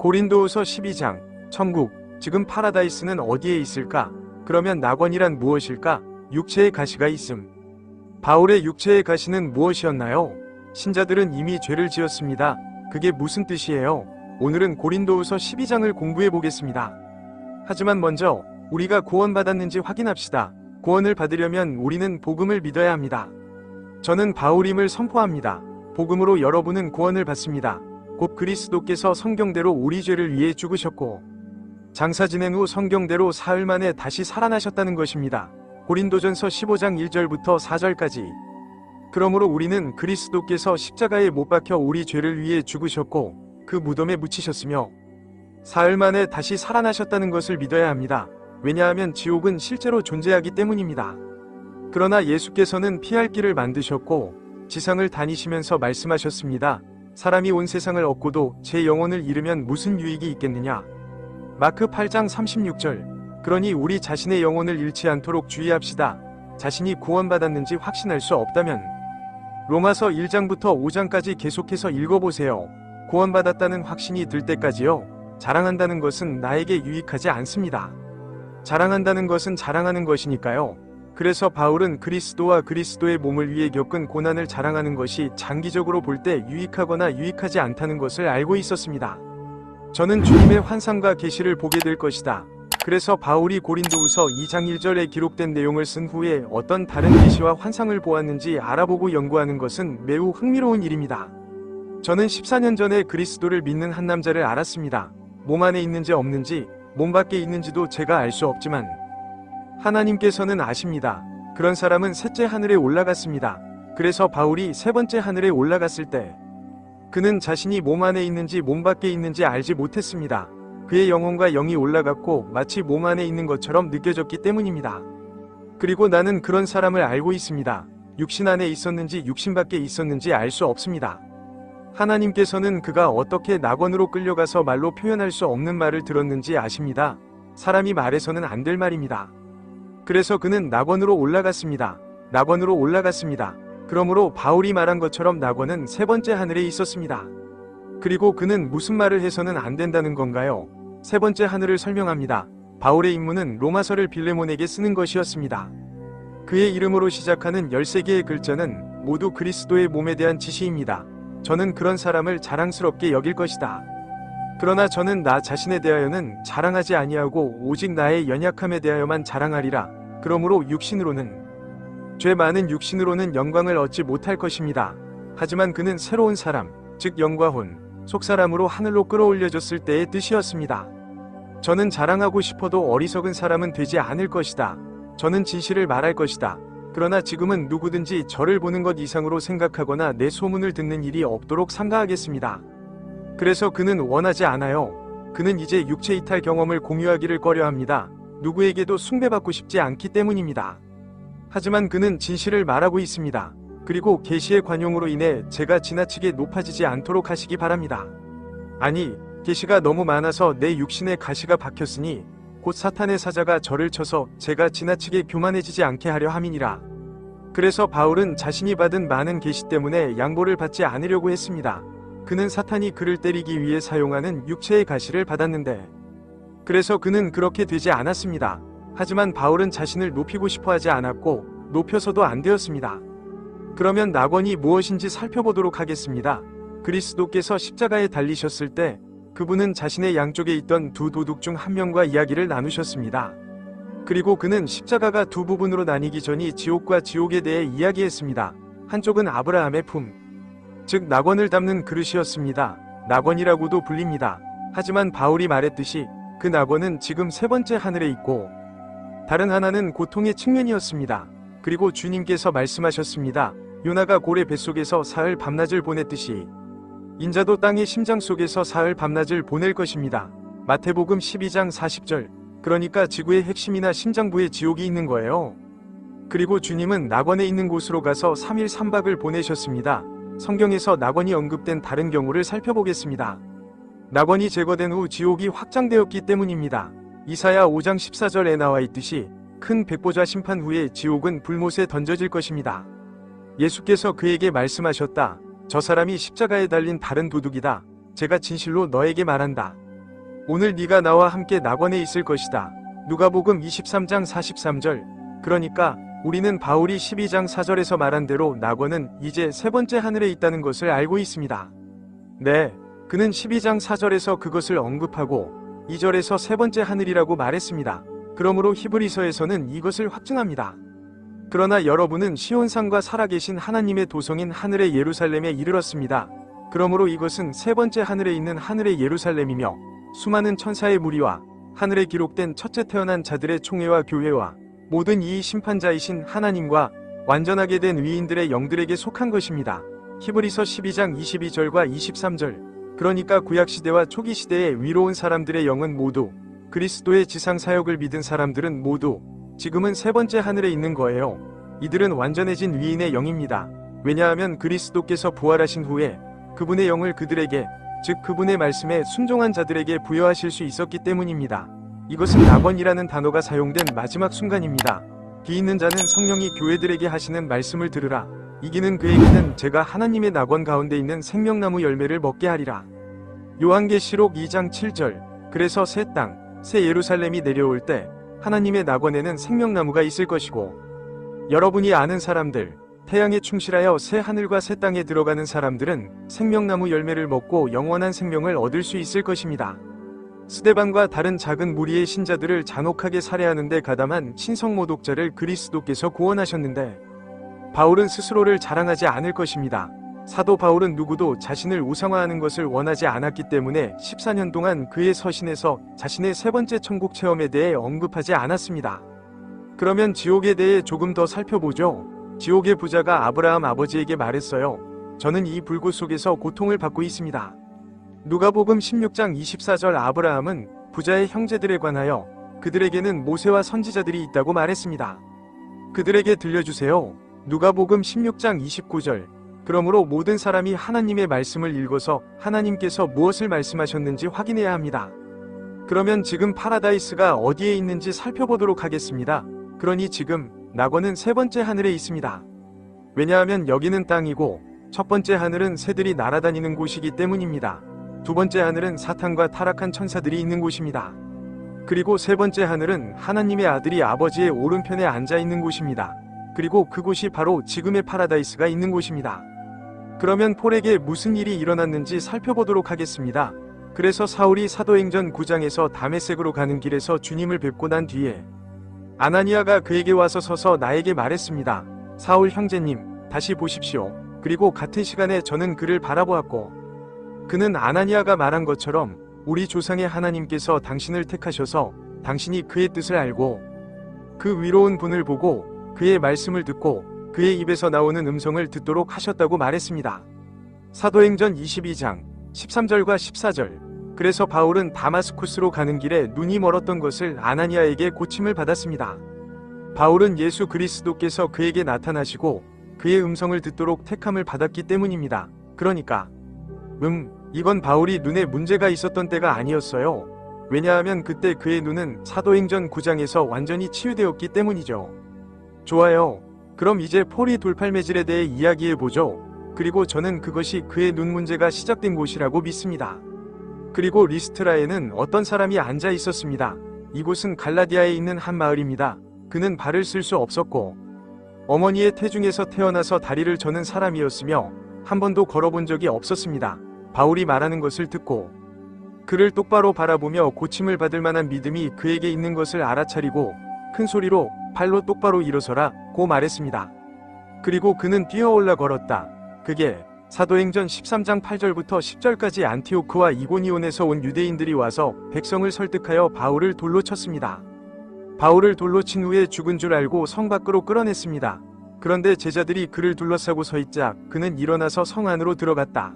고린도후서 12장. 천국, 지금 파라다이스는 어디에 있을까? 그러면 낙원이란 무엇일까? 육체의 가시가 있음. 바울의 육체의 가시는 무엇이었나요? 신자들은 이미 죄를 지었습니다. 그게 무슨 뜻이에요? 오늘은 고린도후서 12장을 공부해 보겠습니다. 하지만 먼저 우리가 구원받았는지 확인합시다. 구원을 받으려면 우리는 복음을 믿어야 합니다. 저는 바울임을 선포합니다. 복음으로 여러분은 구원을 받습니다. 곧 그리스도께서 성경대로 우리 죄를 위해 죽으셨고 장사 지낸 후 성경대로 사흘 만에 다시 살아나셨다는 것입니다. 고린도전서 15장 1절부터 4절까지. 그러므로 우리는 그리스도께서 십자가에 못 박혀 우리 죄를 위해 죽으셨고 그 무덤에 묻히셨으며 사흘 만에 다시 살아나셨다는 것을 믿어야 합니다. 왜냐하면 지옥은 실제로 존재하기 때문입니다. 그러나 예수께서는 피할 길을 만드셨고 지상을 다니시면서 말씀하셨습니다. 사람이 온 세상을 얻고도 제 영혼을 잃으면 무슨 유익이 있겠느냐. 마크 8장 36절. 그러니 우리 자신의 영혼을 잃지 않도록 주의합시다. 자신이 구원받았는지 확신할 수 없다면 로마서 1장부터 5장까지 계속해서 읽어보세요. 구원받았다는 확신이 들 때까지요. 자랑한다는 것은 나에게 유익하지 않습니다. 자랑한다는 것은 자랑하는 것이니까요. 그래서 바울은 그리스도와 그리스도의 몸을 위해 겪은 고난을 자랑하는 것이 장기적으로 볼 때 유익하거나 유익하지 않다는 것을 알고 있었습니다. 저는 주님의 환상과 계시를 보게 될 것이다. 그래서 바울이 고린도후서 2장 1절에 기록된 내용을 쓴 후에 어떤 다른 계시와 환상을 보았는지 알아보고 연구하는 것은 매우 흥미로운 일입니다. 저는 14년 전에 그리스도를 믿는 한 남자를 알았습니다. 몸 안에 있는지 없는지, 몸 밖에 있는지도 제가 알 수 없지만 하나님께서는 아십니다. 그런 사람은 셋째 하늘에 올라갔습니다. 그래서 바울이 세 번째 하늘에 올라갔을 때 그는 자신이 몸 안에 있는지 몸 밖에 있는지 알지 못했습니다. 그의 영혼과 영이 올라갔고 마치 몸 안에 있는 것처럼 느껴졌기 때문입니다. 그리고 나는 그런 사람을 알고 있습니다. 육신 안에 있었는지 육신 밖에 있었는지 알 수 없습니다. 하나님께서는 그가 어떻게 낙원으로 끌려가서 말로 표현할 수 없는 말을 들었는지 아십니다. 사람이 말해서는 안 될 말입니다. 그래서 그는 낙원으로 올라갔습니다. 낙원으로 올라갔습니다. 그러므로 바울이 말한 것처럼 낙원은 세 번째 하늘에 있었습니다. 그리고 그는 무슨 말을 해서는 안 된다는 건가요? 세 번째 하늘을 설명합니다. 바울의 임무는 로마서를 빌레몬에게 쓰는 것이었습니다. 그의 이름으로 시작하는 13개의 글자는 모두 그리스도의 몸에 대한 지시입니다. 저는 그런 사람을 자랑스럽게 여길 것이다. 그러나 저는 나 자신에 대하여는 자랑하지 아니하고 오직 나의 연약함에 대하여만 자랑하리라. 그러므로 육신으로는 죄 많은 육신으로는 영광을 얻지 못할 것입니다. 하지만 그는 새로운 사람, 즉 영과 혼, 속사람으로 하늘로 끌어올려졌을 때의 뜻이었습니다. 저는 자랑하고 싶어도 어리석은 사람은 되지 않을 것이다. 저는 진실을 말할 것이다. 그러나 지금은 누구든지 저를 보는 것 이상으로 생각하거나 내 소문을 듣는 일이 없도록 삼가하겠습니다. 그래서 그는 원하지 않아요. 그는 이제 육체 이탈 경험을 공유하기를 꺼려합니다. 누구에게도 숭배받고 싶지 않기 때문입니다. 하지만 그는 진실을 말하고 있습니다. 그리고 계시의 관용으로 인해 제가 지나치게 높아지지 않도록 하시기 바랍니다. 아니, 계시가 너무 많아서 내 육신에 가시가 박혔으니 곧 사탄의 사자가 저를 쳐서 제가 지나치게 교만해지지 않게 하려 함이니라. 그래서 바울은 자신이 받은 많은 계시 때문에 양보를 받지 않으려고 했습니다. 그는 사탄이 그를 때리기 위해 사용하는 육체의 가시를 받았는데 그래서 그는 그렇게 되지 않았습니다. 하지만 바울은 자신을 높이고 싶어 하지 않았고 높여서도 안 되었습니다. 그러면 낙원이 무엇인지 살펴보도록 하겠습니다. 그리스도께서 십자가에 달리셨을 때 그분은 자신의 양쪽에 있던 두 도둑 중 한 명과 이야기를 나누셨습니다. 그리고 그는 십자가가 두 부분으로 나뉘기 전이 지옥과 지옥에 대해 이야기했습니다. 한쪽은 아브라함의 품, 즉 낙원을 담는 그릇이었습니다. 낙원이라고도 불립니다. 하지만 바울이 말했듯이 그 낙원은 지금 세 번째 하늘에 있고 다른 하나는 고통의 측면이었습니다. 그리고 주님께서 말씀하셨습니다. 요나가 고래 뱃속에서 사흘 밤낮을 보냈듯이 인자도 땅의 심장 속에서 사흘 밤낮을 보낼 것입니다. 마태복음 12장 40절. 그러니까 지구의 핵심이나 심장부에 지옥이 있는 거예요. 그리고 주님은 낙원에 있는 곳으로 가서 3일 3박을 보내셨습니다. 성경에서 낙원이 언급된 다른 경우를 살펴보겠습니다. 낙원이 제거된 후 지옥이 확장되었기 때문입니다. 이사야 5장 14절에 나와 있듯이 큰 백보자 심판 후에 지옥은 불못에 던져질 것입니다. 예수께서 그에게 말씀하셨다. 저 사람이 십자가에 달린 다른 도둑이다. 제가 진실로 너에게 말한다. 오늘 네가 나와 함께 낙원에 있을 것이다. 누가복음 23장 43절. 그러니까 우리는 바울이 12장 4절에서 말한 대로 낙원은 이제 세 번째 하늘에 있다는 것을 알고 있습니다. 네, 그는 12장 4절에서 그것을 언급하고 2절에서 세 번째 하늘이라고 말했습니다. 그러므로 히브리서에서는 이것을 확증합니다. 그러나 여러분은 시온산과 살아계신 하나님의 도성인 하늘의 예루살렘에 이르렀습니다. 그러므로 이것은 세 번째 하늘에 있는 하늘의 예루살렘이며 수많은 천사의 무리와 하늘에 기록된 첫째 태어난 자들의 총회와 교회와 모든 이 심판자이신 하나님과 완전하게 된 위인들의 영들에게 속한 것입니다. 히브리서 12장 22절과 23절. 그러니까 구약시대와 초기시대의 위로운 사람들의 영은 모두, 그리스도의 지상사역을 믿은 사람들은 모두 지금은 세 번째 하늘에 있는 거예요. 이들은 완전해진 위인의 영입니다. 왜냐하면 그리스도께서 부활하신 후에 그분의 영을 그들에게, 즉 그분의 말씀에 순종한 자들에게 부여하실 수 있었기 때문입니다. 이것은 낙원이라는 단어가 사용된 마지막 순간입니다. 기 있는 자는 성령이 교회들에게 하시는 말씀을 들으라. 이기는 그에게는 제가 하나님의 낙원 가운데 있는 생명나무 열매를 먹게 하리라. 요한계시록 2장 7절. 그래서 새 땅, 새 예루살렘이 내려올 때 하나님의 낙원에는 생명나무가 있을 것이고, 여러분이 아는 사람들, 태양에 충실하여 새 하늘과 새 땅에 들어가는 사람들은 생명나무 열매를 먹고 영원한 생명을 얻을 수 있을 것입니다. 스데반과 다른 작은 무리의 신자들을 잔혹하게 살해하는 데 가담한 신성모독자를 그리스도께서 구원하셨는데, 바울은 스스로를 자랑하지 않을 것입니다. 사도 바울은 누구도 자신을 우상화하는 것을 원하지 않았기 때문에 14년 동안 그의 서신에서 자신의 세 번째 천국 체험에 대해 언급하지 않았습니다. 그러면 지옥에 대해 조금 더 살펴보죠. 지옥의 부자가 아브라함 아버지에게 말했어요. 저는 이 불꽃 속에서 고통을 받고 있습니다. 누가복음 16장 24절. 아브라함은 부자의 형제들에 관하여 그들에게는 모세와 선지자들이 있다고 말했습니다. 그들에게 들려주세요. 누가복음 16장 29절. 그러므로 모든 사람이 하나님의 말씀을 읽어서 하나님께서 무엇을 말씀하셨는지 확인해야 합니다. 그러면 지금 파라다이스가 어디에 있는지 살펴보도록 하겠습니다. 그러니 지금 낙원은 세 번째 하늘에 있습니다. 왜냐하면 여기는 땅이고 첫 번째 하늘은 새들이 날아다니는 곳이기 때문입니다. 두 번째 하늘은 사탄과 타락한 천사들이 있는 곳입니다. 그리고 세 번째 하늘은 하나님의 아들이 아버지의 오른편에 앉아 있는 곳입니다. 그리고 그곳이 바로 지금의 파라다이스가 있는 곳입니다. 그러면 폴에게 무슨 일이 일어났는지 살펴보도록 하겠습니다. 그래서 사울이 사도행전 9장에서 다메섹으로 가는 길에서 주님을 뵙고 난 뒤에 아나니아가 그에게 와서 서서 나에게 말했습니다. 사울 형제님, 다시 보십시오. 그리고 같은 시간에 저는 그를 바라보았고, 그는 아나니아가 말한 것처럼 우리 조상의 하나님께서 당신을 택하셔서 당신이 그의 뜻을 알고 그 위로운 분을 보고 그의 말씀을 듣고 그의 입에서 나오는 음성을 듣도록 하셨다고 말했습니다. 사도행전 22장 13절과 14절. 그래서 바울은 다마스쿠스로 가는 길에 눈이 멀었던 것을 아나니아에게 고침을 받았습니다. 바울은 예수 그리스도께서 그에게 나타나시고 그의 음성을 듣도록 택함을 받았기 때문입니다. 그러니까 이건 바울이 눈에 문제가 있었던 때가 아니었어요. 왜냐하면 그때 그의 눈은 사도행전 9장에서 완전히 치유되었기 때문이죠. 좋아요. 그럼 이제 폴이 돌팔매질에 대해 이야기해보죠. 그리고 저는 그것이 그의 눈 문제가 시작된 곳이라고 믿습니다. 그리고 리스트라에는 어떤 사람이 앉아 있었습니다. 이곳은 갈라디아에 있는 한 마을입니다. 그는 발을 쓸 수 없었고 어머니의 태중에서 태어나서 다리를 저는 사람이었으며 한 번도 걸어본 적이 없었습니다. 바울이 말하는 것을 듣고 그를 똑바로 바라보며 고침을 받을 만한 믿음이 그에게 있는 것을 알아차리고 큰 소리로 발로 똑바로 일어서라 고 말했습니다. 그리고 그는 뛰어올라 걸었다. 그게 사도행전 13장 8절부터 10절까지 안티오크와 이고니온에서 온 유대인들이 와서 백성을 설득하여 바울을 돌로 쳤습니다. 바울을 돌로 친 후에 죽은 줄 알고 성 밖으로 끌어냈습니다. 그런데 제자들이 그를 둘러싸고 서 있자 그는 일어나서 성 안으로 들어갔다.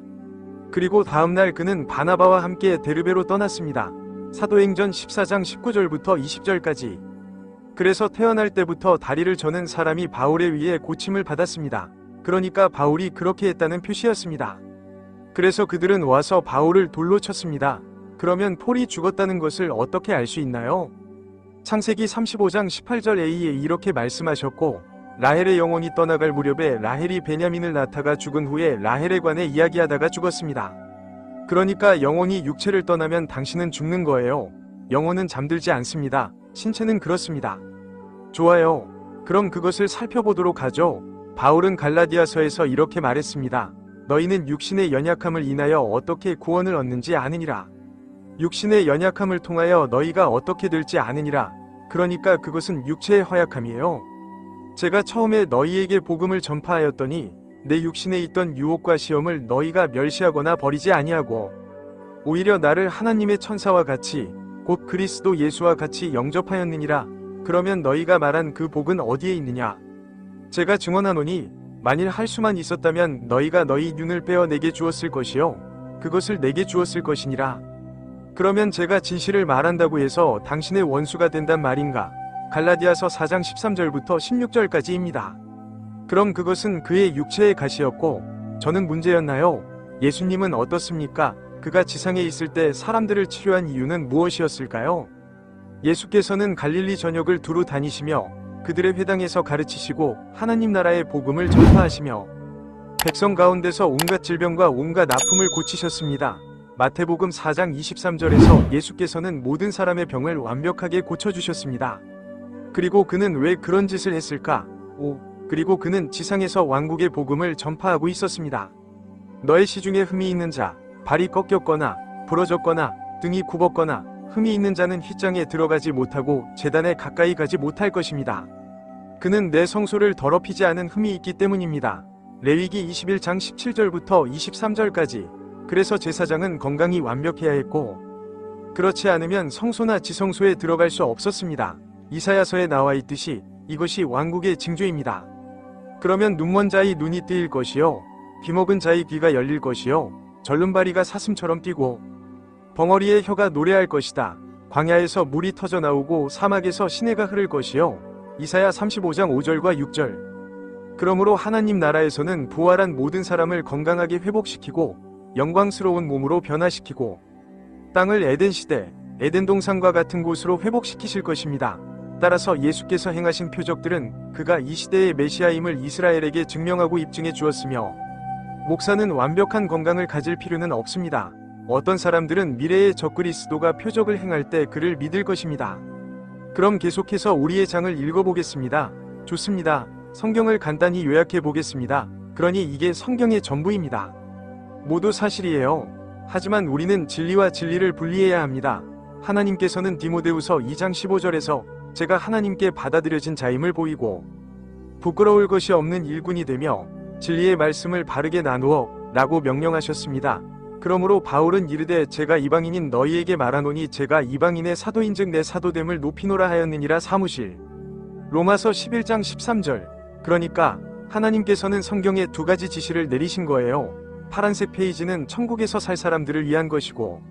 그리고 다음날 그는 바나바와 함께 데르베로 떠났습니다. 사도행전 14장 19절부터 20절까지. 그래서 태어날 때부터 다리를 저는 사람이 바울에 의해 고침을 받았습니다. 그러니까 바울이 그렇게 했다는 표시였습니다. 그래서 그들은 와서 바울을 돌로 쳤습니다. 그러면 폴이 죽었다는 것을 어떻게 알 수 있나요? 창세기 35장 18절에 이렇게 말씀하셨고, 라헬의 영혼이 떠나갈 무렵에 라헬이 베냐민을 낳다가 죽은 후에 라헬에 관해 이야기하다가 죽었습니다. 그러니까 영혼이 육체를 떠나면 당신은 죽는 거예요. 영혼은 잠들지 않습니다. 신체는 그렇습니다. 좋아요. 그럼 그것을 살펴보도록 하죠. 바울은 갈라디아서에서 이렇게 말했습니다. 너희는 육신의 연약함을 인하여 어떻게 구원을 얻는지 아느니라. 육신의 연약함을 통하여 너희가 어떻게 될지 아느니라. 그러니까 그것은 육체의 허약함이에요. 제가 처음에 너희에게 복음을 전파하였더니 내 육신에 있던 유혹과 시험을 너희가 멸시하거나 버리지 아니하고 오히려 나를 하나님의 천사와 같이 곧 그리스도 예수와 같이 영접하였느니라. 그러면 너희가 말한 그 복은 어디에 있느냐? 제가 증언하노니 만일 할 수만 있었다면 너희가 너희 눈을 빼어 내게 주었을 것이요 그것을 내게 주었을 것이니라. 그러면 제가 진실을 말한다고 해서 당신의 원수가 된단 말인가? 갈라디아서 4장 13절부터 16절까지입니다. 그럼 그것은 그의 육체의 가시였고 저는 문제였나요? 예수님은 어떻습니까? 그가 지상에 있을 때 사람들을 치료한 이유는 무엇이었을까요? 예수께서는 갈릴리 전역을 두루 다니시며 그들의 회당에서 가르치시고 하나님 나라의 복음을 전파하시며 백성 가운데서 온갖 질병과 온갖 아픔을 고치셨습니다. 마태복음 4장 23절에서 예수께서는 모든 사람의 병을 완벽하게 고쳐주셨습니다. 그리고 그는 왜 그런 짓을 했을까? 그리고 그는 지상에서 왕국의 복음을 전파하고 있었습니다. 너의 시중에 흠이 있는 자, 발이 꺾였거나 부러졌거나 등이 굽었거나 흠이 있는 자는 휘장에 들어가지 못하고 제단에 가까이 가지 못할 것입니다. 그는 내 성소를 더럽히지 않은 흠이 있기 때문입니다. 레위기 21장 17절부터 23절까지. 그래서 제사장은 건강이 완벽해야 했고 그렇지 않으면 성소나 지성소에 들어갈 수 없었습니다. 이사야서에 나와 있듯이 이것이 왕국의 징조입니다. 그러면 눈먼 자의 눈이 뜨일 것이요 귀먹은 자의 귀가 열릴 것이요 절름발이가 사슴처럼 뛰고 벙어리의 혀가 노래할 것이다. 광야에서 물이 터져 나오고 사막에서 시내가 흐를 것이요 이사야 35장 5절과 6절. 그러므로 하나님 나라에서는 부활한 모든 사람을 건강하게 회복시키고 영광스러운 몸으로 변화시키고 땅을 에덴 시대, 에덴 동산과 같은 곳으로 회복시키실 것입니다. 따라서 예수께서 행하신 표적들은 그가 이 시대의 메시아임을 이스라엘에게 증명하고 입증해 주었으며 목사는 완벽한 건강을 가질 필요는 없습니다. 어떤 사람들은 미래의 적그리스도가 표적을 행할 때 그를 믿을 것입니다. 그럼 계속해서 우리의 장을 읽어보겠습니다. 좋습니다. 성경을 간단히 요약해 보겠습니다. 그러니 이게 성경의 전부입니다. 모두 사실이에요. 하지만 우리는 진리와 진리를 분리해야 합니다. 하나님께서는 디모데후서 2장 15절에서 제가 하나님께 받아들여진 자임을 보이고 부끄러울 것이 없는 일꾼이 되며 진리의 말씀을 바르게 나누어 라고 명령하셨습니다. 그러므로 바울은 이르되 제가 이방인인 너희에게 말하노니 제가 이방인의 사도인즉 내 사도됨을 높이노라 하였느니라. 사무실. 로마서 11장 13절. 그러니까 하나님께서는 성경에 두 가지 지시를 내리신 거예요. 파란색 페이지는 천국에서 살 사람들을 위한 것이고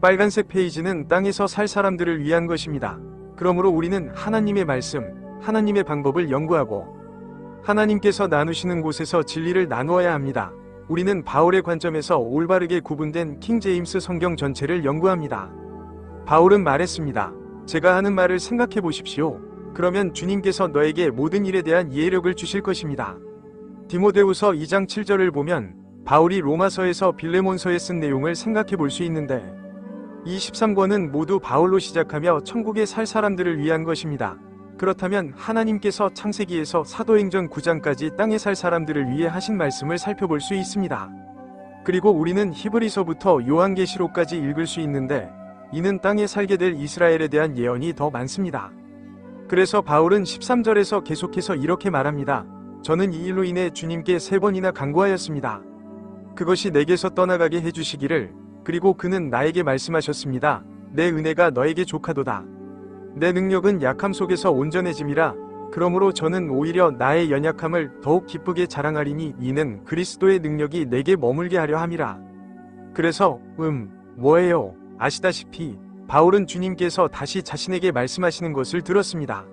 빨간색 페이지는 땅에서 살 사람들을 위한 것입니다. 그러므로 우리는 하나님의 말씀, 하나님의 방법을 연구하고 하나님께서 나누시는 곳에서 진리를 나누어야 합니다. 우리는 바울의 관점에서 올바르게 구분된 킹 제임스 성경 전체를 연구합니다. 바울은 말했습니다. 제가 하는 말을 생각해 보십시오. 그러면 주님께서 너에게 모든 일에 대한 이해력을 주실 것입니다. 디모데후서 2장 7절을 보면 바울이 로마서에서 빌레몬서에 쓴 내용을 생각해 볼 수 있는데 이 13권은 모두 바울로 시작하며 천국에 살 사람들을 위한 것입니다. 그렇다면 하나님께서 창세기에서 사도행전 9장까지 땅에 살 사람들을 위해 하신 말씀을 살펴볼 수 있습니다. 그리고 우리는 히브리서부터 요한계시록까지 읽을 수 있는데 이는 땅에 살게 될 이스라엘에 대한 예언이 더 많습니다. 그래서 바울은 13절에서 계속해서 이렇게 말합니다. 저는 이 일로 인해 주님께 3번이나 간구하였습니다. 그것이 내게서 떠나가게 해주시기를. 그리고 그는 나에게 말씀하셨습니다. 내 은혜가 너에게 족하도다. 내 능력은 약함 속에서 온전해짐이라. 그러므로 저는 오히려 나의 연약함을 더욱 기쁘게 자랑하리니 이는 그리스도의 능력이 내게 머물게 하려 함이라. 그래서 뭐예요? 아시다시피 바울은 주님께서 다시 자신에게 말씀하시는 것을 들었습니다.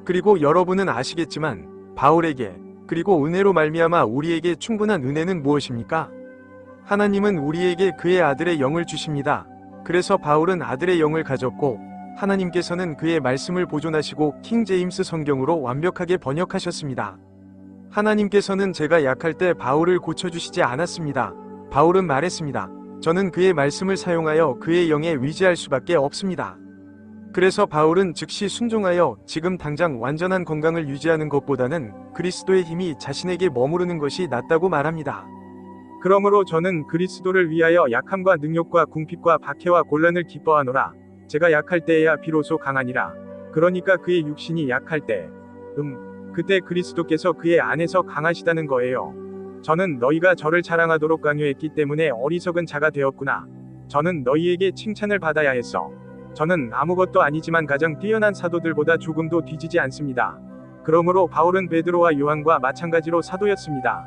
그리고 여러분은 아시겠지만 바울에게 그리고 은혜로 말미암아 우리에게 충분한 은혜는 무엇입니까? 하나님은 우리에게 그의 아들의 영을 주십니다. 그래서 바울은 아들의 영을 가졌고 하나님께서는 그의 말씀을 보존하시고 킹 제임스 성경으로 완벽하게 번역하셨습니다. 하나님께서는 제가 약할 때 바울을 고쳐주시지 않았습니다. 바울은 말했습니다. 저는 그의 말씀을 사용하여 그의 영에 의지할 수밖에 없습니다. 그래서 바울은 즉시 순종하여 지금 당장 완전한 건강을 유지하는 것보다는 그리스도의 힘이 자신에게 머무르는 것이 낫다고 말합니다. 그러므로 저는 그리스도를 위하여 약함과 능욕과 궁핍과 박해와 곤란을 기뻐하노라. 제가 약할 때에야 비로소 강하니라. 그러니까 그의 육신이 약할 때, 그때 그리스도께서 그의 안에서 강하시다는 거예요. 저는 너희가 저를 자랑하도록 강요했기 때문에 어리석은 자가 되었구나. 저는 너희에게 칭찬을 받아야 했어. 저는 아무것도 아니지만 가장 뛰어난 사도들보다 조금도 뒤지지 않습니다. 그러므로 바울은 베드로와 요한과 마찬가지로 사도였습니다.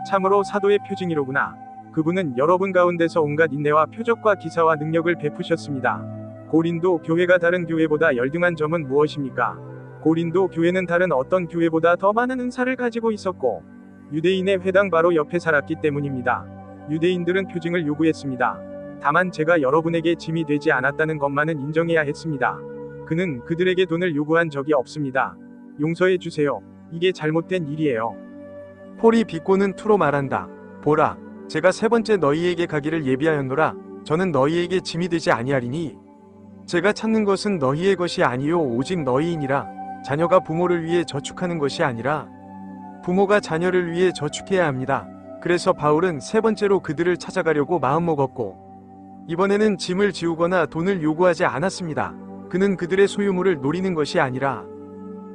참으로 사도의 표징이로구나. 그분은 여러분 가운데서 온갖 인내와 표적과 기사와 능력을 베푸셨습니다. 고린도 교회가 다른 교회보다 열등한 점은 무엇입니까? 고린도 교회는 다른 어떤 교회보다 더 많은 은사를 가지고 있었고 유대인의 회당 바로 옆에 살았기 때문입니다. 유대인들은 표징을 요구했습니다. 다만 제가 여러분에게 짐이 되지 않았다는 것만은 인정해야 했습니다. 그는 그들에게 돈을 요구한 적이 없습니다. 용서해 주세요. 이게 잘못된 일이에요. 폴이 비꼬는 투로 말한다. 보라, 제가 세 번째 너희에게 가기를 예비하였노라. 저는 너희에게 짐이 되지 아니하리니 제가 찾는 것은 너희의 것이 아니요 오직 너희이니라. 자녀가 부모를 위해 저축하는 것이 아니라 부모가 자녀를 위해 저축해야 합니다. 그래서 바울은 세 번째로 그들을 찾아가려고 마음먹었고 이번에는 짐을 지우거나 돈을 요구하지 않았습니다. 그는 그들의 소유물을 노리는 것이 아니라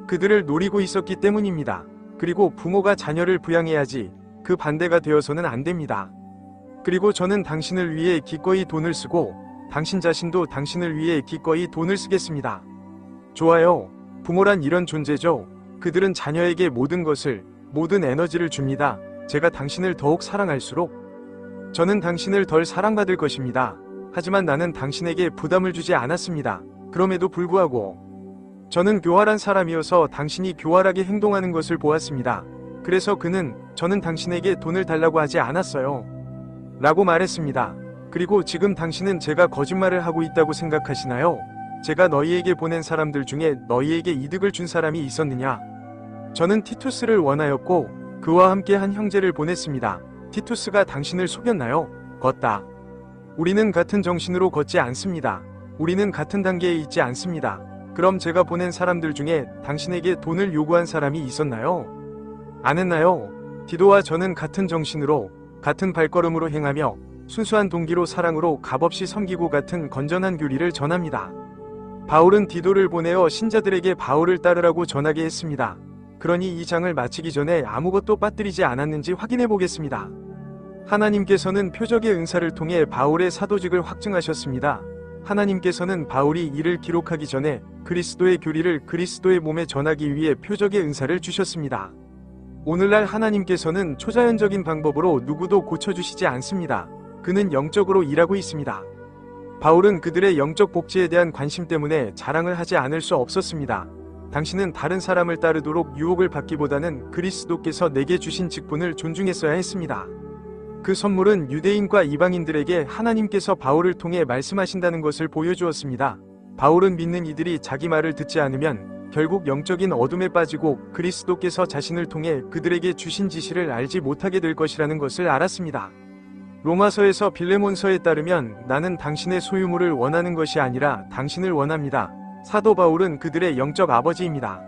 그들을 노리고 있었기 때문입니다. 그리고 부모가 자녀를 부양해야지 그 반대가 되어서는 안 됩니다. 그리고 저는 당신을 위해 기꺼이 돈을 쓰고 당신 자신도 당신을 위해 기꺼이 돈을 쓰겠습니다. 좋아요. 부모란 이런 존재죠. 그들은 자녀에게 모든 것을, 모든 에너지를 줍니다. 제가 당신을 더욱 사랑할수록 저는 당신을 덜 사랑받을 것입니다. 하지만 나는 당신에게 부담을 주지 않았습니다. 그럼에도 불구하고 저는 교활한 사람이어서 당신이 교활하게 행동하는 것을 보았습니다. 그래서 저는 당신에게 돈을 달라고 하지 않았어요. 라고 말했습니다. 그리고 지금 당신은 제가 거짓말을 하고 있다고 생각하시나요? 제가 너희에게 보낸 사람들 중에 너희에게 이득을 준 사람이 있었느냐? 저는 티투스를 원하였고 그와 함께 한 형제를 보냈습니다. 티투스가 당신을 속였나요? 걷다. 우리는 같은 정신으로 걷지 않습니다. 우리는 같은 단계에 있지 않습니다. 그럼 제가 보낸 사람들 중에 당신에게 돈을 요구한 사람이 있었나요? 안 했나요? 디도와 저는 같은 정신으로, 같은 발걸음으로 행하며 순수한 동기로 사랑으로 값없이 섬기고 같은 건전한 교리를 전합니다. 바울은 디도를 보내어 신자들에게 바울을 따르라고 전하게 했습니다. 그러니 이 장을 마치기 전에 아무것도 빠뜨리지 않았는지 확인해 보겠습니다. 하나님께서는 표적의 은사를 통해 바울의 사도직을 확증하셨습니다. 하나님께서는 바울이 이를 기록하기 전에 그리스도의 교리를 그리스도의 몸에 전하기 위해 표적의 은사를 주셨습니다. 오늘날 하나님께서는 초자연적인 방법으로 누구도 고쳐주시지 않습니다. 그는 영적으로 일하고 있습니다. 바울은 그들의 영적 복지에 대한 관심 때문에 자랑을 하지 않을 수 없었습니다. 당신은 다른 사람을 따르도록 유혹을 받기보다는 그리스도께서 내게 주신 직분을 존중했어야 했습니다. 그 선물은 유대인과 이방인들에게 하나님께서 바울을 통해 말씀하신다는 것을 보여주었습니다. 바울은 믿는 이들이 자기 말을 듣지 않으면 결국 영적인 어둠에 빠지고 그리스도께서 자신을 통해 그들에게 주신 지시를 알지 못하게 될 것이라는 것을 알았습니다. 로마서에서 빌레몬서에 따르면 나는 당신의 소유물을 원하는 것이 아니라 당신을 원합니다. 사도 바울은 그들의 영적 아버지입니다.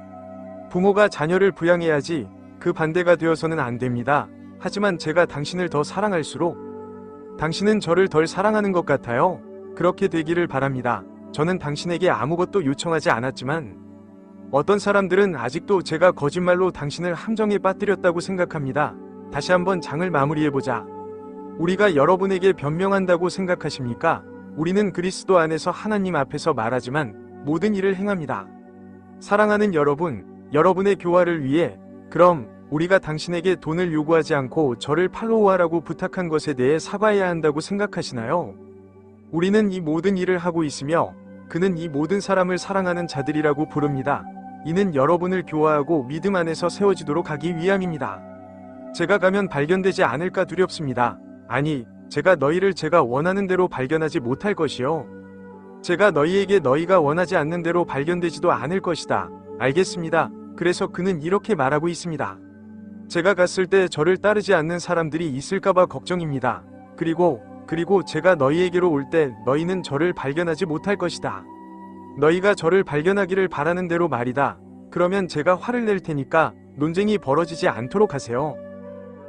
부모가 자녀를 부양해야지 그 반대가 되어서는 안 됩니다. 하지만 제가 당신을 더 사랑할수록 당신은 저를 덜 사랑하는 것 같아요. 그렇게 되기를 바랍니다. 저는 당신에게 아무것도 요청하지 않았지만 어떤 사람들은 아직도 제가 거짓말로 당신을 함정에 빠뜨렸다고 생각합니다. 다시 한번 장을 마무리해보자. 우리가 여러분에게 변명한다고 생각하십니까? 우리는 그리스도 안에서 하나님 앞에서 말하지만 모든 일을 행합니다. 사랑하는 여러분, 여러분의 교화를 위해 그럼 우리가 당신에게 돈을 요구하지 않고 저를 팔로우하라고 부탁한 것에 대해 사과해야 한다고 생각하시나요? 우리는 이 모든 일을 하고 있으며 그는 이 모든 사람을 사랑하는 자들이라고 부릅니다. 이는 여러분을 교화하고 믿음 안에서 세워지도록 하기 위함입니다. 제가 가면 발견되지 않을까 두렵습니다. 아니, 제가 너희를 제가 원하는 대로 발견하지 못할 것이요. 제가 너희에게 너희가 원하지 않는 대로 발견되지도 않을 것이다. 알겠습니다. 그래서 그는 이렇게 말하고 있습니다. 제가 갔을 때 저를 따르지 않는 사람들이 있을까봐 걱정입니다. 그리고 그리고 제가 너희에게로 올 때 너희는 저를 발견하지 못할 것이다. 너희가 저를 발견하기를 바라는 대로 말이다. 그러면 제가 화를 낼 테니까 논쟁이 벌어지지 않도록 하세요.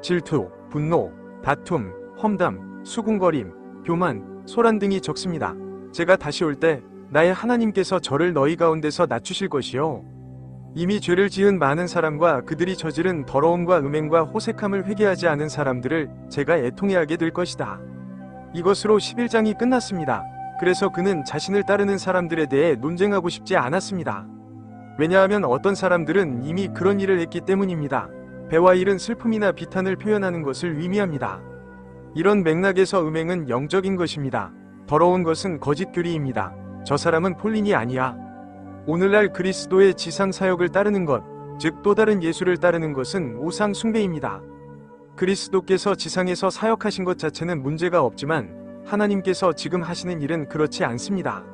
질투, 분노, 다툼, 험담, 수군거림, 교만, 소란 등이 적습니다. 제가 다시 올 때 나의 하나님께서 저를 너희 가운데서 낮추실 것이요. 이미 죄를 지은 많은 사람과 그들이 저지른 더러움과 음행과 호색함을 회개하지 않은 사람들을 제가 애통해 하게 될 것이다. 이것으로 11장이 끝났습니다. 그래서 그는 자신을 따르는 사람들에 대해 논쟁하고 싶지 않았습니다. 왜냐하면 어떤 사람들은 이미 그런 일을 했기 때문입니다. 배와 일은 슬픔이나 비탄을 표현하는 것을 의미합니다. 이런 맥락에서 음행은 영적인 것입니다. 더러운 것은 거짓 교리입니다. 저 사람은 폴린이 아니야. 오늘날 그리스도의 지상 사역을 따르는 것, 즉 또 다른 예수를 따르는 것은 우상 숭배입니다. 그리스도께서 지상에서 사역하신 것 자체는 문제가 없지만 하나님께서 지금 하시는 일은 그렇지 않습니다.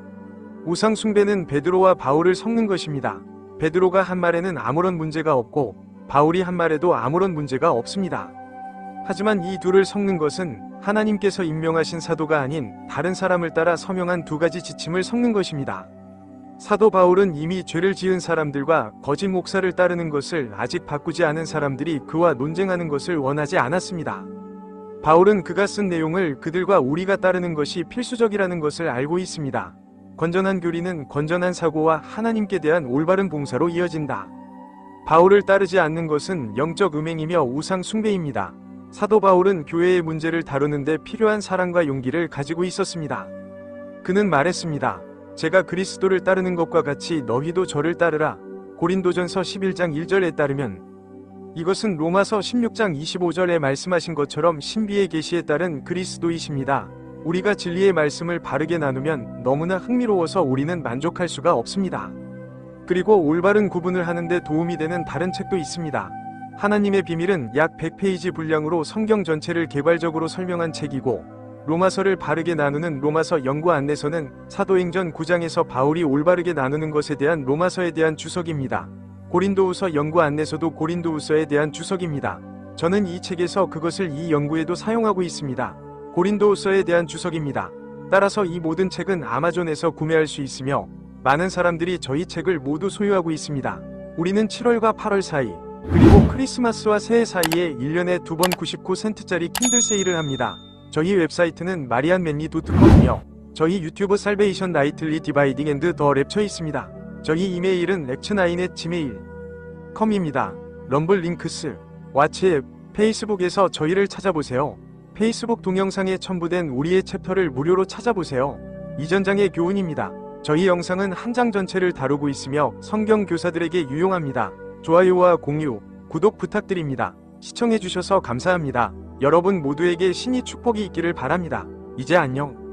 우상 숭배는 베드로와 바울을 섞는 것입니다. 베드로가 한 말에는 아무런 문제가 없고 바울이 한 말에도 아무런 문제가 없습니다. 하지만 이 둘을 섞는 것은 하나님께서 임명하신 사도가 아닌 다른 사람을 따라 서명한 두 가지 지침을 섞는 것입니다. 사도 바울은 이미 죄를 지은 사람들과 거짓 목사를 따르는 것을 아직 바꾸지 않은 사람들이 그와 논쟁하는 것을 원하지 않았습니다. 바울은 그가 쓴 내용을 그들과 우리가 따르는 것이 필수적이라는 것을 알고 있습니다. 건전한 교리는 건전한 사고와 하나님께 대한 올바른 봉사로 이어진다. 바울을 따르지 않는 것은 영적 음행이며 우상 숭배입니다. 사도 바울은 교회의 문제를 다루는데 필요한 사랑과 용기를 가지고 있었습니다. 그는 말했습니다. 제가 그리스도를 따르는 것과 같이 너희도 저를 따르라. 고린도전서 11장 1절에 따르면 이것은 로마서 16장 25절에 말씀하신 것처럼 신비의 계시에 따른 그리스도이십니다. 우리가 진리의 말씀을 바르게 나누면 너무나 흥미로워서 우리는 만족할 수가 없습니다. 그리고 올바른 구분을 하는데 도움이 되는 다른 책도 있습니다. 하나님의 비밀은 약 100페이지 분량으로 성경 전체를 개괄적으로 설명한 책이고 로마서를 바르게 나누는 로마서 연구 안내서는 사도행전 9장에서 바울이 올바르게 나누는 것에 대한 로마서에 대한 주석입니다. 고린도후서 연구 안내서도 고린도후서에 대한 주석입니다. 저는 이 책에서 그것을 이 연구에도 사용하고 있습니다. 고린도후서에 대한 주석입니다. 따라서 이 모든 책은 아마존에서 구매할 수 있으며 많은 사람들이 저희 책을 모두 소유하고 있습니다. 우리는 7월과 8월 사이 그리고 크리스마스와 새해 사이에 1년에 2번 99센트짜리 킨들 세일을 합니다. 저희 웹사이트는 marianmanly.com이며 저희 유튜브 살베이션 나이틀리 디바이딩 앤드 더 랩처 있습니다. 저희 이메일은 lecture9@gmail.com입니다. 럼블 링크스, 왓츠앱, 페이스북에서 저희를 찾아보세요. 페이스북 동영상에 첨부된 우리의 챕터를 무료로 찾아보세요. 이전장의 교훈입니다. 저희 영상은 한 장 전체를 다루고 있으며 성경 교사들에게 유용합니다. 좋아요와 공유, 구독 부탁드립니다. 시청해주셔서 감사합니다. 여러분 모두에게 신이 축복이 있기를 바랍니다. 이제 안녕.